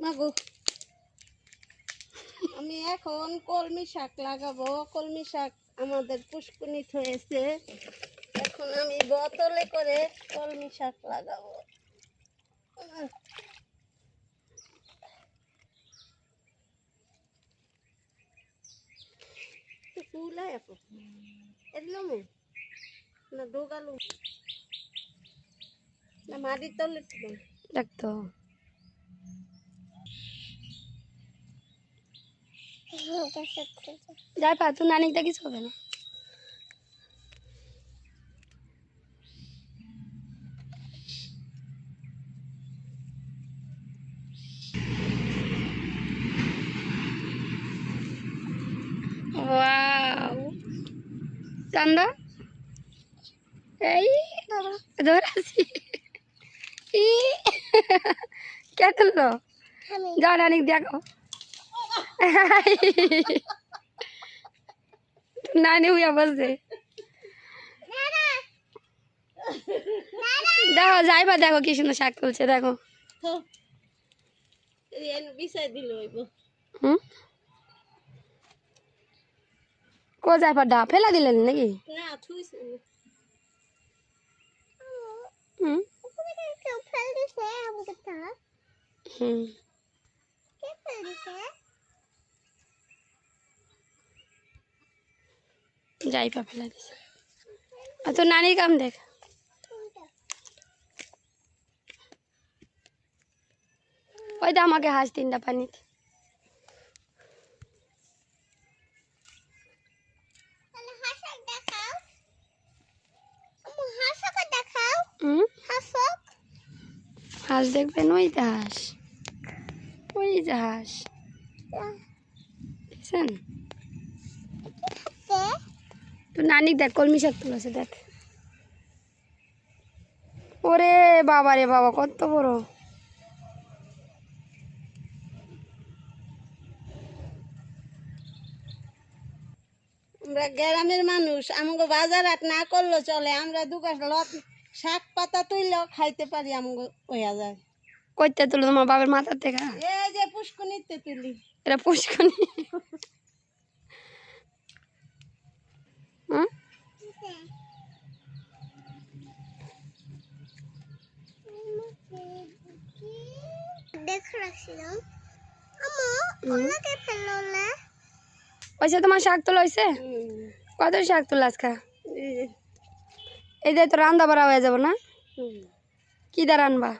মাগো আমি এখন কলমি শাক লাগাবো। কলমি শাক আমাদের পুষ্কুনিত হয়েছে, এখন আমি বোতলে করে কলমি শাক লাগাবো। ফুল এরলম না ডোগালু না মাটির তলে দেখতো যাই পা তুই নানিক দেখিস হবে না। ওয়াও চান্দা এই ধরাছি ই কে তুললো যাও নানিক দেখো নানি হুইয়া বসছে দেখো যাইবা দেখো কি সুন্দর শাক তুলছে দেখো। বিছাই দিল হুম কো যাইবা ডা ফেলা দিলেন নাকি? না থুইছে হুম হুম যাইবা ফেলা দিছে তো নানির কাম দেখ। ওই তো আমাকে হাঁস তিনটা পানিতে হাঁস দেখবেন ওই যে হাঁস ওই যে হাঁস দেখছেন তো নানি দেখ কলমি শাক তুলেছে দেখ। ওরে বাবা রে বাবা কত বড় আমরা গ্রামের মানুষ, আমাকে বাজার হাট না করলে চলে, আমরা দুগাছ লত শাক পাতা তুইলেও খাইতে পারি, আমাকে হইয়া যায়। কইতে তুলো তোমার বাবার মাথার থেকে? এই যে পুষ্কুনিতে তুলি। এটা পুষ্কনি ওইসে তোমার শাক তোলা হয়েছে? কত শাক তোলা আজকা? এই যে তো রান্না বাড়া হয়ে যাবো না? কি দা রান্না?